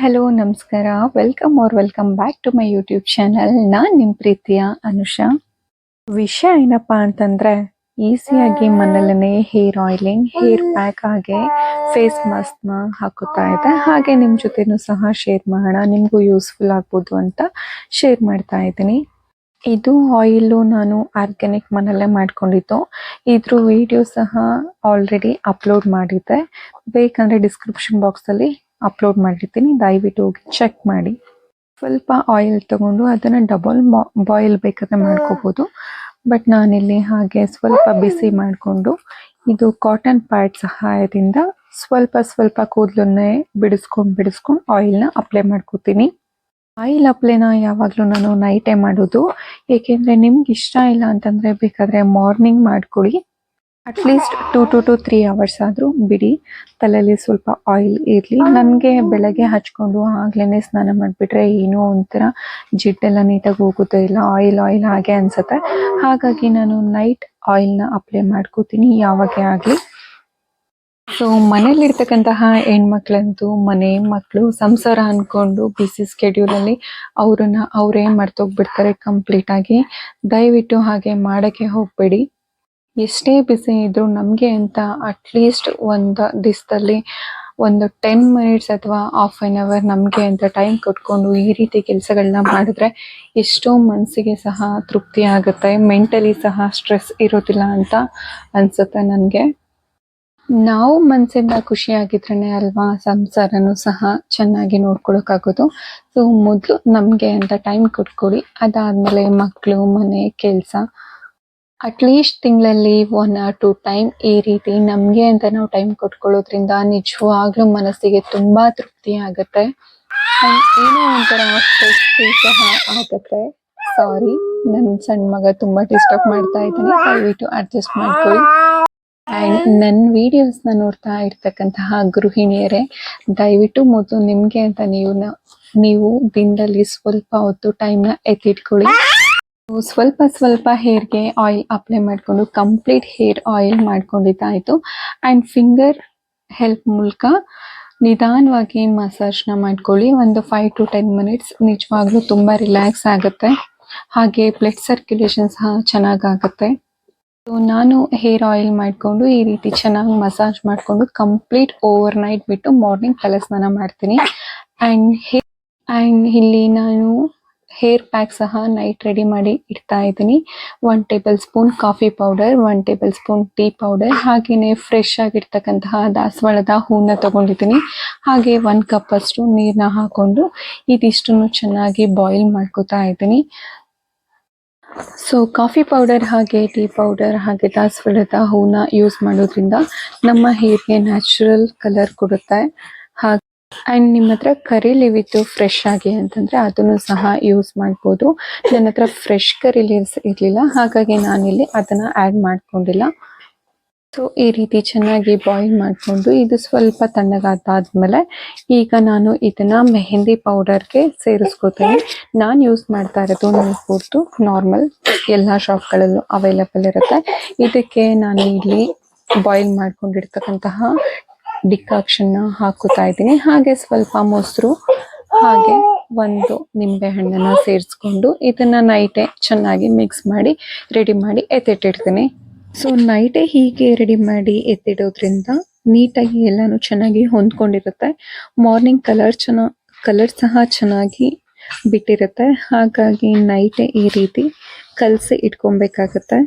Hello ನಮಸ್ಕಾರ. Welcome back to my YouTube channel. ನಾನು ನಿಮ್ಮ ಪ್ರೀತಿಯ ಅನುಷಾ. ವಿಷಯ ಏನಪ್ಪಾ ಅಂತಂದ್ರೆ, ಈಸಿಯಾಗಿ ಮನೆಯಲ್ಲೇ ಹೇರ್ ಆಯಿಲಿಂಗ್, ಹೇರ್ ಪ್ಯಾಕ್ ಹಾಗೆ ಫೇಸ್ ಮಾಸ್ಕ್ನ ಹಾಕುತ್ತಾ ಇದೆ. ಹಾಗೆ ನಿಮ್ಮ ಜೊತೆನೂ ಸಹ ಶೇರ್ ಮಾಡೋಣ, ನಿಮಗೂ ಯೂಸ್ಫುಲ್ ಆಗ್ಬೋದು ಅಂತ ಶೇರ್ ಮಾಡ್ತಾ ಇದ್ದೀನಿ. ಇದು ಆಯಿಲು ನಾನು ಆರ್ಗ್ಯಾನಿಕ್ ಮನೆಯಲ್ಲೇ ಮಾಡ್ಕೊಂಡಿದ್ದು. ಇದ್ರ ವಿಡಿಯೋ ಸಹ ಆಲ್ರೆಡಿ ಅಪ್ಲೋಡ್ ಮಾಡಿದ್ದೆ, ಬೇಕಂದರೆ ಡಿಸ್ಕ್ರಿಪ್ಷನ್ ಬಾಕ್ಸಲ್ಲಿ ಅಪ್ಲೋಡ್ ಮಾಡಿರ್ತೀನಿ, ದಯವಿಟ್ಟು ಹೋಗಿ ಚೆಕ್ ಮಾಡಿ. ಸ್ವಲ್ಪ ಆಯಿಲ್ ತಗೊಂಡು ಅದನ್ನು ಡಬಲ್ ಬಾಯ್ಲ್ ಬೇಕಾದ್ರೆ ಮಾಡ್ಕೋಬೋದು. ಬಟ್ ನಾನಿಲ್ಲಿ ಹಾಗೆ ಸ್ವಲ್ಪ ಬಿಸಿ ಮಾಡಿಕೊಂಡು ಇದು ಕಾಟನ್ ಪ್ಯಾಡ್ ಸಹಾಯದಿಂದ ಸ್ವಲ್ಪ ಕೂದಲನ್ನೇ ಬಿಡಿಸ್ಕೊಂಡು ಆಯಿಲ್ನ ಅಪ್ಲೈ ಮಾಡ್ಕೋತೀನಿ. ಆಯಿಲ್ ಅಪ್ಲೈನ ಯಾವಾಗಲೂ ನಾನು ನೈಟೇ ಮಾಡೋದು, ಏಕೆಂದರೆ ನಿಮ್ಗೆ ಇಷ್ಟ ಇಲ್ಲ ಅಂತಂದರೆ ಬೇಕಾದರೆ ಮಾರ್ನಿಂಗ್ ಮಾಡ್ಕೊಳ್ಳಿ. ಅಟ್ಲೀಸ್ಟ್ 2 to 3 hours ಆದರೂ ಬಿಡಿ, ತಲೆಯಲ್ಲಿ ಸ್ವಲ್ಪ ಆಯಿಲ್ ಇರಲಿ. ನನಗೆ ಬೆಳಗ್ಗೆ ಹಚ್ಕೊಂಡು ಆಗ್ಲೇ ಸ್ನಾನ ಮಾಡಿಬಿಟ್ರೆ ಏನೋ ಒಂಥರ ಜಿಡ್ಡೆಲ್ಲ ನೀಟಾಗಿ ಹೋಗೋದೇ ಇಲ್ಲ, ಆಯಿಲ್ ಹಾಗೆ ಅನಿಸುತ್ತೆ. ಹಾಗಾಗಿ ನಾನು ನೈಟ್ ಆಯಿಲ್ನ ಅಪ್ಲೈ ಮಾಡ್ಕೋತೀನಿ ಯಾವಾಗೇ ಆಗಲಿ. ಸೊ ಮನೇಲಿರ್ತಕ್ಕಂತಹ ಹೆಣ್ಮಕ್ಳಂತೂ ಮನೆ ಮಕ್ಕಳು ಸಂಸಾರ ಅಂದ್ಕೊಂಡು ಬಿಸಿ ಸ್ಕೆಡ್ಯೂಲಲ್ಲಿ ಅವರೇ ಮರ್ತೋಗ್ಬಿಡ್ತಾರೆ ಕಂಪ್ಲೀಟಾಗಿ. ದಯವಿಟ್ಟು ಹಾಗೆ ಮಾಡೋಕ್ಕೆ ಹೋಗಬೇಡಿ. ಎಷ್ಟೇ ಬಿಸಿ ಇದ್ರೂ ನಮಗೆ ಅಂತ ಅಟ್ಲೀಸ್ಟ್ ಒಂದು ದಿವಸದಲ್ಲಿ ಒಂದು 10 minutes ಅಥವಾ ಹಾಫ್ ಆನ್ ಅವರ್ ನಮಗೆ ಅಂತ ಟೈಮ್ ಕೊಟ್ಕೊಂಡು ಈ ರೀತಿ ಕೆಲಸಗಳನ್ನ ಮಾಡಿದ್ರೆ ಎಷ್ಟೋ ಮನಸ್ಸಿಗೆ ಸಹ ತೃಪ್ತಿ ಆಗುತ್ತೆ, ಮೆಂಟಲಿ ಸಹ ಸ್ಟ್ರೆಸ್ ಇರೋದಿಲ್ಲ ಅಂತ ಅನಿಸುತ್ತೆ ನನಗೆ. ನಾವು ಮನಸ್ಸಿಂದ ಖುಷಿಯಾಗಿದ್ರೇ ಅಲ್ವಾ ಸಂಸಾರನೂ ಸಹ ಚೆನ್ನಾಗಿ ನೋಡ್ಕೊಳಕ್ಕಾಗೋದು. ಸೊ ಮೊದಲು ನಮಗೆ ಅಂತ ಟೈಮ್ ಕೊಟ್ಕೊಳ್ಳಿ, ಅದಾದಮೇಲೆ ಮಕ್ಕಳು, ಮನೆ, ಕೆಲಸ, ಅಟ್ಲೀಸ್ಟ್ ತಿಂಗಳಲ್ಲಿ 1 or 2 ಟೈಮ್ ಈ ರೀತಿ ನಮಗೆ ಅಂತ ನಾವು ಟೈಮ್ ಕೊಟ್ಕೊಳ್ಳೋದ್ರಿಂದ ನಿಜವಾಗ್ಲೂ ಮನಸ್ಸಿಗೆ ತುಂಬ ತೃಪ್ತಿ ಆಗುತ್ತೆ. ಏನೋ ಒಂಥರ ಸ್ಟ್ರೆಸ್ ಸಹ ಆಗುತ್ತೆ. ಸಾರಿ, ನನ್ನ ಸಣ್ಣ ಮಗ ತುಂಬ ಡಿಸ್ಟರ್ಬ್ ಮಾಡ್ತಾ ಇದ್ದಾನೆ, ದಯವಿಟ್ಟು ಅಡ್ಜಸ್ಟ್ ಮಾಡ್ಕೊಳ್ಳಿ. ಆ್ಯಂಡ್ ನನ್ನ ವೀಡಿಯೋಸ್ನ ನೋಡ್ತಾ ಇರ್ತಕ್ಕಂತಹ ಗೃಹಿಣಿಯರೇ, ದಯವಿಟ್ಟು ಮೊದಲು ನಿಮಗೆ ಅಂತ ನೀವು ದಿನದಲ್ಲಿ ಸ್ವಲ್ಪ ಹೊತ್ತು ಟೈಮ್ನ ಎತ್ತಿಟ್ಕೊಳ್ಳಿ. ಸ್ವಲ್ಪ ಹೇರ್ಗೆ ಆಯಿಲ್ ಅಪ್ಲೈ ಮಾಡಿಕೊಂಡು ಕಂಪ್ಲೀಟ್ ಹೇರ್ ಆಯಿಲ್ ಮಾಡ್ಕೊಂಡಿದ್ದಾಯಿತು. ಆ್ಯಂಡ್ ಫಿಂಗರ್ ಹೆಲ್ಪ್ ಮೂಲಕ ನಿಧಾನವಾಗಿ ಮಸಾಜ್ನ ಮಾಡ್ಕೊಳ್ಳಿ. ಒಂದು 5 to 10 minutes ನಿಜವಾಗ್ಲೂ ತುಂಬ ರಿಲ್ಯಾಕ್ಸ್ ಆಗುತ್ತೆ. ಹಾಗೆ ಬ್ಲಡ್ ಸರ್ಕ್ಯುಲೇಷನ್ ಸಹ ಚೆನ್ನಾಗಾಗುತ್ತೆ. ಸೊ ನಾನು ಹೇರ್ ಆಯಿಲ್ ಮಾಡಿಕೊಂಡು ಈ ರೀತಿ ಚೆನ್ನಾಗಿ ಮಸಾಜ್ ಮಾಡಿಕೊಂಡು ಕಂಪ್ಲೀಟ್ ಓವರ್ ನೈಟ್ ಬಿಟ್ಟು ಮಾರ್ನಿಂಗ್ ತಲೆ ಸ್ನಾನ ಮಾಡ್ತೀನಿ. ಆ್ಯಂಡ್ ಇಲ್ಲಿ ನಾನು ಹೇರ್ ಪ್ಯಾಕ್ ಸಹ ನೈಟ್ ರೆಡಿ ಮಾಡಿ ಇಡ್ತಾ ಇದ್ದೀನಿ. 1 tablespoon coffee powder, 1 tablespoon tea powder, ಹಾಗೆಯೇ ಫ್ರೆಶ್ ಆಗಿರ್ತಕ್ಕಂತಹ ದಾಸವಾಳದ ಹೂವನ್ನ ತೊಗೊಂಡಿದ್ದೀನಿ. ಹಾಗೆ 1 cup ಅಷ್ಟು ನೀರನ್ನ ಹಾಕ್ಕೊಂಡು ಇದಿಷ್ಟನ್ನು ಚೆನ್ನಾಗಿ ಬಾಯ್ಲ್ ಮಾಡ್ಕೋತಾ ಇದ್ದೀನಿ. ಸೊ ಕಾಫಿ ಪೌಡರ್ ಹಾಗೆ ಟೀ ಪೌಡರ್ ಹಾಗೆ ದಾಸವಾಳದ ಹೂವನ್ನ ಯೂಸ್ ಮಾಡೋದ್ರಿಂದ ನಮ್ಮ ಹೇರ್ಗೆ ನ್ಯಾಚುರಲ್ ಕಲರ್ ಕೊಡುತ್ತೆ. ಆ್ಯಂಡ್ ನಿಮ್ಮ ಹತ್ರ ಕರಿ ಲೀವ್ಸ್ ಫ್ರೆಶ್ ಆಗಿ ಅಂತಂದರೆ ಅದನ್ನು ಸಹ ಯೂಸ್ ಮಾಡ್ಬೋದು. ನನ್ನ ಹತ್ರ ಫ್ರೆಶ್ ಕರಿ ಲೀವ್ಸ್ ಇರಲಿಲ್ಲ, ಹಾಗಾಗಿ ನಾನಿಲ್ಲಿ ಅದನ್ನು ಆ್ಯಡ್ ಮಾಡ್ಕೊಂಡಿಲ್ಲ. ಸೊ ಈ ರೀತಿ ಚೆನ್ನಾಗಿ ಬಾಯ್ಲ್ ಮಾಡಿಕೊಂಡು ಇದು ಸ್ವಲ್ಪ ತಣ್ಣಗಾದಾದ್ಮೇಲೆ ಈಗ ನಾನು ಇದನ್ನು ಮೆಹಂದಿ ಪೌಡರ್ಗೆ ಸೇರಿಸ್ಕೋತೀನಿ. ನಾನು ಯೂಸ್ ಮಾಡ್ತಾ ಇರೋದು ನೋಡ್ಬೋದು ನಾರ್ಮಲ್, ಎಲ್ಲ ಶಾಪ್ಗಳಲ್ಲೂ ಅವೈಲೇಬಲ್ ಇರುತ್ತೆ. ಇದಕ್ಕೆ ನಾನು ಇಲ್ಲಿ ಬಾಯ್ಲ್ ಮಾಡ್ಕೊಂಡಿರ್ತಕ್ಕಂತಹ ಡಿಕಾಕ್ಷನ್ನ ಹಾಕುತ್ತಾ ಇದ್ದೀನಿ. ಹಾಗೆ ಸ್ವಲ್ಪ ಮೊಸರು ಹಾಗೆ 1 ನಿಂಬೆ ಹಣ್ಣನ್ನು ಸೇರಿಸ್ಕೊಂಡು ಇದನ್ನು ನೈಟೇ ಚೆನ್ನಾಗಿ ಮಿಕ್ಸ್ ಮಾಡಿ ರೆಡಿ ಮಾಡಿ ಎತ್ತಿಟ್ಟಿರ್ತೀನಿ. ಸೊ ನೈಟೇ ಹೀಗೆ ರೆಡಿ ಮಾಡಿ ಎತ್ತಿಡೋದ್ರಿಂದ ನೀಟಾಗಿ ಎಲ್ಲನೂ ಚೆನ್ನಾಗಿ ಹೊಂದ್ಕೊಂಡಿರುತ್ತೆ. ಮಾರ್ನಿಂಗ್ ಕಲರ್ ಸಹ ಚೆನ್ನಾಗಿ ಬಿಟ್ಟಿರುತ್ತೆ. ಹಾಗಾಗಿ ನೈಟೇ ಈ ರೀತಿ ಕಲಸಿ ಇಟ್ಕೊಬೇಕಾಗತ್ತೆ.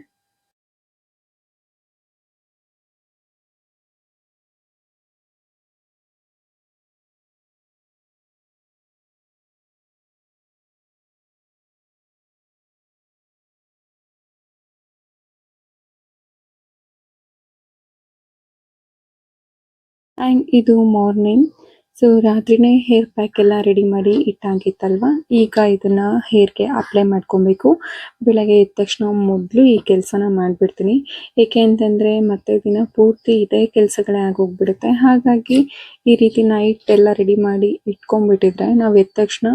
ಆ್ಯಂಡ್ ಇದು ಮಾರ್ನಿಂಗ್. ಸೊ ರಾತ್ರಿನೇ ಹೇರ್ ಪ್ಯಾಕ್ ಎಲ್ಲ ರೆಡಿ ಮಾಡಿ ಇಟ್ಟಾಗಿತ್ತಲ್ವ, ಈಗ ಇದನ್ನು ಹೇರ್ಗೆ ಅಪ್ಲೈ ಮಾಡ್ಕೊಬೇಕು. ಬೆಳಗ್ಗೆ ಎದ್ದ ತಕ್ಷಣ ಮೊದಲು ಈ ಕೆಲಸನ ಮಾಡಿಬಿಡ್ತೀನಿ. ಏಕೆ ಅಂತಂದರೆ ಮತ್ತೆ ದಿನ ಪೂರ್ತಿ ಇದೇ ಕೆಲಸಗಳೇ ಆಗೋಗ್ಬಿಡುತ್ತೆ. ಹಾಗಾಗಿ ಈ ರೀತಿ ನೈಟ್ ಎಲ್ಲ ರೆಡಿ ಮಾಡಿ ಇಟ್ಕೊಂಡ್ಬಿಟ್ಟಿದ್ರೆ ನಾವು ಎದ್ದ ತಕ್ಷಣ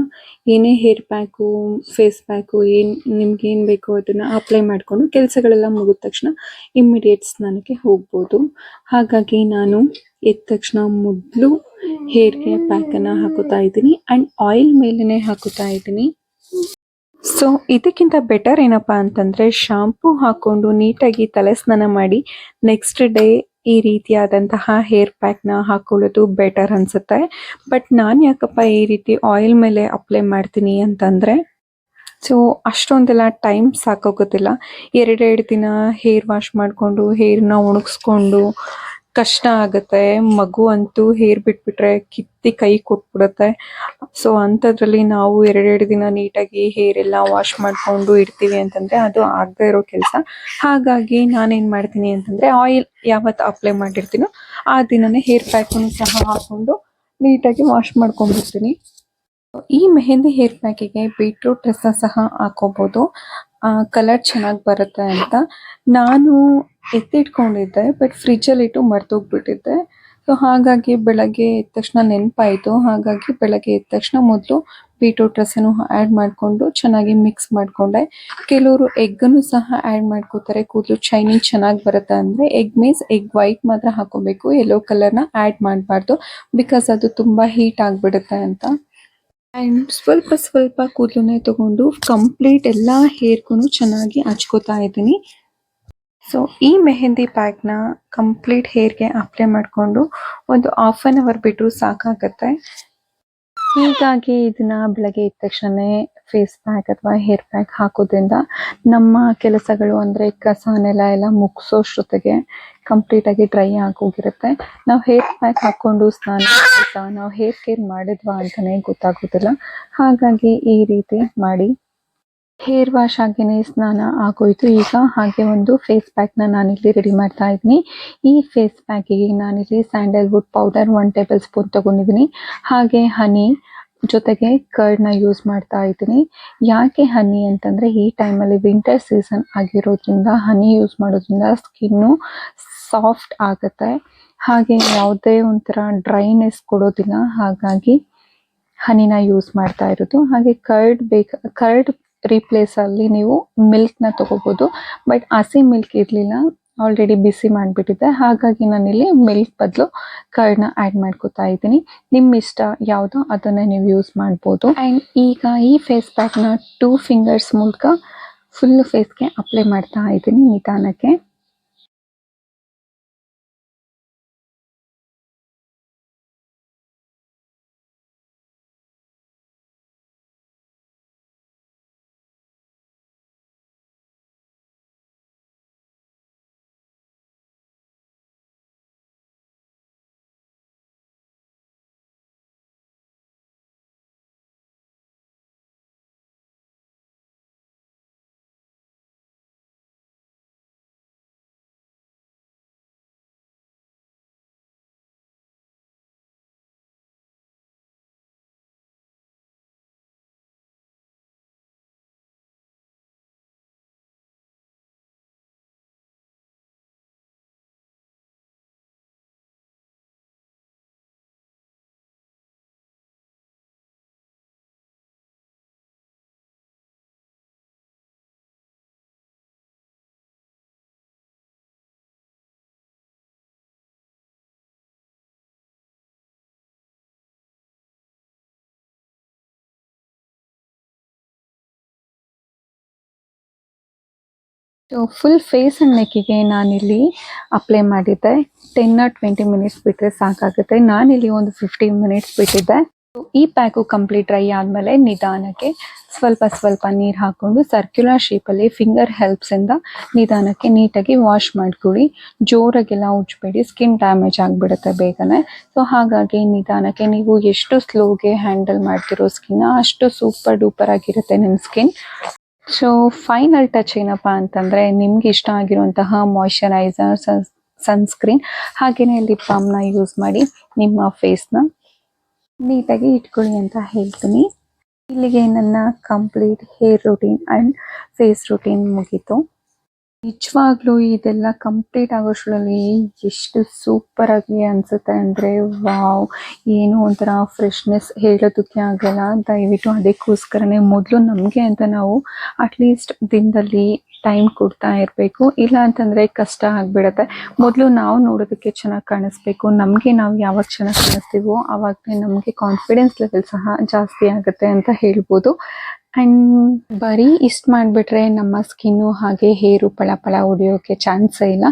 ಏನೇ ಹೇರ್ ಪ್ಯಾಕು, ಫೇಸ್ ಪ್ಯಾಕು ನಿಮ್ಗೇನು ಬೇಕೋ ಅದನ್ನು ಅಪ್ಲೈ ಮಾಡಿಕೊಂಡು ಕೆಲಸಗಳೆಲ್ಲ ಮುಗಿದ ತಕ್ಷಣ ಇಮ್ಮಿಡಿಯೇಟ್ ಸ್ನಾನಕ್ಕೆ ಹೋಗ್ಬೋದು. ಹಾಗಾಗಿ ನಾನು ಎದ್ದ ತಕ್ಷಣ ಮೊದಲು ಹೇರ್ಗೆ ಪ್ಯಾಕನ್ನು ಹಾಕೋತಾ ಇದ್ದೀನಿ ಆ್ಯಂಡ್ ಆಯಿಲ್ ಮೇಲೇ ಹಾಕೋತಾ ಇದ್ದೀನಿ. ಸೊ ಇದಕ್ಕಿಂತ ಬೆಟರ್ ಏನಪ್ಪ ಅಂತಂದರೆ ಶಾಂಪೂ ಹಾಕ್ಕೊಂಡು ನೀಟಾಗಿ ತಲೆ ಸ್ನಾನ ಮಾಡಿ ನೆಕ್ಸ್ಟ್ ಡೇ ಈ ರೀತಿಯಾದಂತಹ ಹೇರ್ ಪ್ಯಾಕ್ನ ಹಾಕೊಳ್ಳೋದು ಬೆಟರ್ ಅನಿಸುತ್ತೆ. ಬಟ್ ನಾನು ಯಾಕಪ್ಪ ಈ ರೀತಿ ಆಯಿಲ್ ಮೇಲೆ ಅಪ್ಲೈ ಮಾಡ್ತೀನಿ ಅಂತಂದರೆ, ಸೊ ಅಷ್ಟೊಂದೆಲ್ಲ ಟೈಮ್ ಸಾಕಾಗೋದಿಲ್ಲ. ಎರಡೆರಡು ದಿನ ಹೇರ್ ವಾಶ್ ಮಾಡಿಕೊಂಡು ಹೇರ್ನ ಒಣಗಿಸ್ಕೊಂಡು ಕಷ್ಟ ಆಗುತ್ತೆ. ಮಗು ಅಂತೂ ಹೇರ್ ಬಿಟ್ಬಿಟ್ರೆ ಕಿತ್ತಿ ಕೈ ಕೊಟ್ಬಿಡುತ್ತೆ. ಸೊ ಅಂಥದ್ರಲ್ಲಿ ನಾವು ಎರಡೆರಡು ದಿನ ನೀಟಾಗಿ ಹೇರ್ ಎಲ್ಲ ವಾಶ್ ಮಾಡಿಕೊಂಡು ಇಡ್ತೀವಿ ಅಂತಂದರೆ ಅದು ಆಗದೆ ಇರೋ ಕೆಲಸ. ಹಾಗಾಗಿ ನಾನೇನು ಮಾಡ್ತೀನಿ ಅಂತಂದರೆ ಆಯಿಲ್ ಯಾವತ್ತು ಅಪ್ಲೈ ಮಾಡಿರ್ತೀನೋ ಆ ದಿನನೇ ಹೇರ್ ಪ್ಯಾಕನ್ನು ಸಹ ಹಾಕ್ಕೊಂಡು ನೀಟಾಗಿ ವಾಶ್ ಮಾಡ್ಕೊಂಡ್ಬಿಡ್ತೀನಿ. ಈ ಮೆಹಂದಿ ಹೇರ್ ಪ್ಯಾಕಿಗೆ ಬೀಟ್ರೂಟ್ ರಸ ಸಹ ಹಾಕೋಬಹುದು, ಕಲರ್ ಚೆನ್ನಾಗಿ ಬರುತ್ತೆ ಅಂತ. ನಾನು ಎತ್ತಿಟ್ಕೊಂಡಿದ್ದೆ ಬಟ್ ಫ್ರಿಜ್ಜಲ್ಲಿ ಇಟ್ಟು ಮರ್ತೋಗ್ಬಿಟ್ಟಿದ್ದೆ. ಸೊ ಹಾಗಾಗಿ ಬೆಳಗ್ಗೆ ಎದ್ದ ತಕ್ಷಣ ನೆನಪಾಯಿತು. ಹಾಗಾಗಿ ಬೆಳಗ್ಗೆ ಎದ್ದ ತಕ್ಷಣ ಮೊದಲು ಬೀಟ್ರೂಟ್ ರಸನೂ ಆ್ಯಡ್ ಮಾಡಿಕೊಂಡು ಚೆನ್ನಾಗಿ ಮಿಕ್ಸ್ ಮಾಡಿಕೊಂಡೆ. ಕೆಲವರು ಎಗ್ಗನ್ನು ಸಹ ಆ್ಯಡ್ ಮಾಡ್ಕೋತಾರೆ, ಕೂದಲು ಶೈನಿಂಗ್ ಚೆನ್ನಾಗಿ ಬರುತ್ತೆ ಅಂದರೆ. ಎಗ್ ಮೀನ್ಸ್ ಎಗ್ ವೈಟ್ ಮಾತ್ರ ಹಾಕೋಬೇಕು, ಯೆಲ್ಲೋ ಕಲರ್ನ ಆ್ಯಡ್ ಮಾಡಬಾರ್ದು, ಬಿಕಾಸ್ ಅದು ತುಂಬ ಹೀಟ್ ಆಗಿಬಿಡುತ್ತೆ ಅಂತ. ಆ್ಯಂಡ್ ಸ್ವಲ್ಪ ಸ್ವಲ್ಪ ಕೂದಲನ್ನೇ ತಗೊಂಡು ಕಂಪ್ಲೀಟ್ ಎಲ್ಲ ಹೇರ್ಗೂ ಚೆನ್ನಾಗಿ ಹಚ್ಕೋತಾ ಇದ್ದೀನಿ. ಸೊ ಈ ಮೆಹಂದಿ ಪ್ಯಾಕ್ನ ಕಂಪ್ಲೀಟ್ ಹೇರ್ಗೆ ಅಪ್ಲೈ ಮಾಡಿಕೊಂಡು ಒಂದು ಹಾಫ್ ಆನ್ ಅವರ್ ಬಿಟ್ಟರು ಸಾಕಾಗತ್ತೆ. ಹೀಗಾಗಿ ಇದನ್ನ ಬೆಳಗ್ಗೆ ಎದ್ದ ತಕ್ಷಣವೇ ಫೇಸ್ ಪ್ಯಾಕ್ ಅಥವಾ ಹೇರ್ ಪ್ಯಾಕ್ ಹಾಕೋದ್ರಿಂದ ನಮ್ಮ ಕೆಲಸಗಳು ಅಂದರೆ ಕಸ ನೆಲ ಎಲ್ಲ ಮುಗಿಸೋಷ್ಟೊತ್ತಿಗೆ ಕಂಪ್ಲೀಟಾಗಿ ಡ್ರೈ ಆಗೋಗಿರುತ್ತೆ. ನಾವು ಹೇರ್ ಪ್ಯಾಕ್ ಹಾಕ್ಕೊಂಡು ಸ್ನಾನ ಆಯಿತಾ, ನಾವು ಹೇರ್ ಕೇರ್ ಮಾಡಿದ್ವಾ ಅಂತಲೇ ಗೊತ್ತಾಗೋದಿಲ್ಲ. ಹಾಗಾಗಿ ಈ ರೀತಿ ಮಾಡಿ. ಹೇರ್ ವಾಶ್ ಆಗಿನೇ ಸ್ನಾನ ಆಗೋಯ್ತು. ಈಗ ಹಾಗೆ ಒಂದು ಫೇಸ್ ಪ್ಯಾಕ್ನ ನಾನಿಲ್ಲಿ ರೆಡಿ ಮಾಡ್ತಾ ಇದ್ದೀನಿ. ಈ ಫೇಸ್ ಪ್ಯಾಕಿಗೆ ನಾನಿಲ್ಲಿ ಸ್ಯಾಂಡಲ್ವುಡ್ ಪೌಡರ್ 1 ಟೇಬಲ್ ಸ್ಪೂನ್ ತೊಗೊಂಡಿದ್ದೀನಿ, ಹಾಗೆ ಹನಿ ಜೊತೆಗೆ ಕರ್ಡ್ನ ಯೂಸ್ ಮಾಡ್ತಾ ಇದ್ದೀನಿ. ಯಾಕೆ ಹನಿ ಅಂತಂದರೆ ಈ ಟೈಮಲ್ಲಿ ವಿಂಟರ್ ಸೀಸನ್ ಆಗಿರೋದ್ರಿಂದ ಹನಿ ಯೂಸ್ ಮಾಡೋದ್ರಿಂದ ಸ್ಕಿನ್ನು ಸಾಫ್ಟ್ ಆಗುತ್ತೆ, ಹಾಗೆ ಯಾವುದೇ ಒಂಥರ ಡ್ರೈನೆಸ್ ಕೊಡೋದಿಲ್ಲ. ಹಾಗಾಗಿ ಹನಿನ ಯೂಸ್ ಮಾಡ್ತಾ ಇರೋದು. ಹಾಗೆ ಕರ್ಡ್ ರಿಪ್ಲೇಸಲ್ಲಿ ನೀವು ಮಿಲ್ಕ್ನ ತೊಗೋಬೋದು, ಬಟ್ ಹಸಿ ಮಿಲ್ಕ್ ಇರಲಿಲ್ಲ, ಆಲ್ರೆಡಿ ಬಿಸಿ ಮಾಡಿಬಿಟ್ಟಿದ್ದೆ. ಹಾಗಾಗಿ ನಾನಿಲ್ಲಿ ಮಿಲ್ಕ್ ಬದಲು ಕರ್ಡ್ನ ಆ್ಯಡ್ ಮಾಡ್ಕೋತಾ ಇದ್ದೀನಿ. ನಿಮ್ಮ ಇಷ್ಟ ಯಾವುದೋ ಅದನ್ನು ನೀವು ಯೂಸ್ ಮಾಡ್ಬೋದು. ಆ್ಯಂಡ್ ಈಗ ಈ ಫೇಸ್ ಪ್ಯಾಕ್ನ 2 ಫಿಂಗರ್ಸ್ ಮೂಲಕ ಫುಲ್ ಫೇಸ್ಗೆ ಅಪ್ಲೈ ಮಾಡ್ತಾ ಇದ್ದೀನಿ ನಿಧಾನಕ್ಕೆ. ಸೊ ಫುಲ್ ಫೇಸ್ ಆ್ಯಂಡ್ ನೆಕ್ಕಿಗೆ ನಾನಿಲ್ಲಿ ಅಪ್ಲೈ ಮಾಡಿದ್ದೆ. 10 or 20 ಮಿನಿಟ್ಸ್ ಬಿಟ್ಟರೆ ಸಾಕಾಗುತ್ತೆ. ನಾನಿಲ್ಲಿ ಒಂದು 15 ಮಿನಿಟ್ಸ್ ಬಿಟ್ಟಿದ್ದೆ. ಈ ಪ್ಯಾಕು ಕಂಪ್ಲೀಟ್ ಡ್ರೈ ಆದಮೇಲೆ ನಿಧಾನಕ್ಕೆ ಸ್ವಲ್ಪ ಸ್ವಲ್ಪ ನೀರು ಹಾಕ್ಕೊಂಡು ಸರ್ಕ್ಯುಲರ್ ಶೇಪಲ್ಲಿ ಫಿಂಗರ್ ಹೆಲ್ಪ್ಸಿಂದ ನಿಧಾನಕ್ಕೆ ನೀಟಾಗಿ ವಾಶ್ ಮಾಡ್ಕೊಳ್ಳಿ. ಜೋರಾಗೆಲ್ಲ ಉಜ್ಬೇಡಿ, ಸ್ಕಿನ್ ಡ್ಯಾಮೇಜ್ ಆಗಿಬಿಡುತ್ತೆ ಬೇಗನೆ. ಸೊ ಹಾಗಾಗಿ ನಿಧಾನಕ್ಕೆ ನೀವು ಎಷ್ಟು ಸ್ಲೋಗೆ ಹ್ಯಾಂಡಲ್ ಮಾಡ್ತಿರೋ ಸ್ಕಿನ್ನ ಅಷ್ಟು ಸೂಪರ್ ಡೂಪರ್ ಆಗಿರುತ್ತೆ ನಿಮ್ಮ ಸ್ಕಿನ್. ಸೊ ಫೈನಲ್ ಟಚ್ ಏನಪ್ಪ ಅಂತಂದರೆ ನಿಮ್ಗೆ ಇಷ್ಟ ಆಗಿರುವಂತಹ ಮಾಯ್ಶ್ಚರೈಸರ್, ಸನ್ಸ್ಕ್ರೀನ್ ಹಾಗೆಯೇ ಲಿಪ್ ಬಾಮ್ನ ಯೂಸ್ ಮಾಡಿ ನಿಮ್ಮ ಫೇಸ್ನ ನೀಟಾಗಿ ಇಟ್ಕೊಳ್ಳಿ ಅಂತ ಹೇಳ್ತೀನಿ. ಇಲ್ಲಿಗೆ ನನ್ನ complete hair routine and face routine ಮುಗೀತು. ನಿಜವಾಗ್ಲೂ ಇದೆಲ್ಲ ಕಂಪ್ಲೀಟ್ ಆಗೋಷ್ಟರಲ್ಲಿ ಎಷ್ಟು ಸೂಪರ್ ಆಗಿ ಅನ್ಸುತ್ತೆ ಅಂದರೆ ವಾವ್, ಏನೋ ಒಂಥರ ಫ್ರೆಶ್ನೆಸ್ ಹೇಳೋದಕ್ಕೆ ಆಗಲ್ಲ. ದಯವಿಟ್ಟು ಅದಕ್ಕೋಸ್ಕರನೇ ಮೊದಲು ನಮಗೆ ಅಂತ ನಾವು ಅಟ್ಲೀಸ್ಟ್ ದಿನದಲ್ಲಿ ಟೈಮ್ ಕೊಡ್ತಾ ಇರಬೇಕು. ಇಲ್ಲ ಅಂತಂದರೆ ಕಷ್ಟ ಆಗಿಬಿಡುತ್ತೆ. ಮೊದಲು ನಾವು ನೋಡೋದಕ್ಕೆ ಚೆನ್ನಾಗಿ ಕಾಣಿಸ್ಬೇಕು. ನಮಗೆ ನಾವು ಯಾವಾಗ ಚೆನ್ನಾಗಿ ಕಾಣಿಸ್ತೀವೋ ಆವಾಗಲೇ ನಮಗೆ ಕಾನ್ಫಿಡೆನ್ಸ್ ಲೆವೆಲ್ ಸಹ ಜಾಸ್ತಿ ಆಗುತ್ತೆ ಅಂತ ಹೇಳ್ಬೋದು. ಆ್ಯಂಡ್ ಬರೀ ಇಷ್ಟು ಮಾಡಿಬಿಟ್ರೆ ನಮ್ಮ ಸ್ಕಿನ್ನು ಹಾಗೆ ಹೇರು ಪಳ ಪಳ ಹೊಡೆಯೋಕ್ಕೆ ಚಾನ್ಸೇ ಇಲ್ಲ.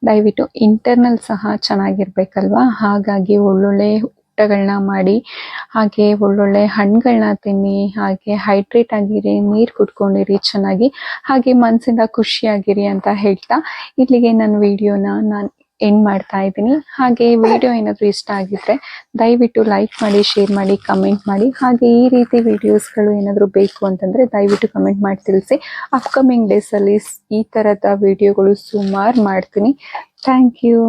ದಯವಿಟ್ಟು ಇಂಟರ್ನಲ್ ಸಹ ಚೆನ್ನಾಗಿರ್ಬೇಕಲ್ವಾ. ಹಾಗಾಗಿ ಒಳ್ಳೊಳ್ಳೆ ಊಟಗಳನ್ನ ಮಾಡಿ, ಹಾಗೆ ಒಳ್ಳೊಳ್ಳೆ ಹಣ್ಣುಗಳನ್ನ ತಿನ್ನಿ, ಹಾಗೆ ಹೈಡ್ರೇಟ್ ಆಗಿರಿ, ನೀರು ಕುಡ್ಕೊಂಡಿರಿ ಚೆನ್ನಾಗಿ, ಹಾಗೆ ಮನಸ್ಸಿಂದ ಖುಷಿಯಾಗಿರಿ ಅಂತ ಹೇಳ್ತಾ ಇಲ್ಲಿಗೆ ನನ್ನ ವಿಡಿಯೋನ ನಾನು ಎಂಡ್ ಮಾಡ್ತಾ ಇದ್ದೀನಿ. ಹಾಗೆ ವಿಡಿಯೋ ಏನಾದರೂ ಇಷ್ಟ ಆಗಿದ್ರೆ ದಯವಿಟ್ಟು ಲೈಕ್ ಮಾಡಿ, ಶೇರ್ ಮಾಡಿ, ಕಮೆಂಟ್ ಮಾಡಿ. ಹಾಗೆ ಈ ರೀತಿ ವಿಡಿಯೋಸ್ಗಳು ಏನಾದರೂ ಬೇಕು ಅಂತಂದರೆ ದಯವಿಟ್ಟು ಕಮೆಂಟ್ ಮಾಡಿ ತಿಳಿಸಿ. ಅಪ್ಕಮಿಂಗ್ ಡೇಸಲ್ಲಿ ಈ ಥರದ ವಿಡಿಯೋಗಳು ಸುಮಾರು ಮಾಡ್ತೀನಿ. Thank you.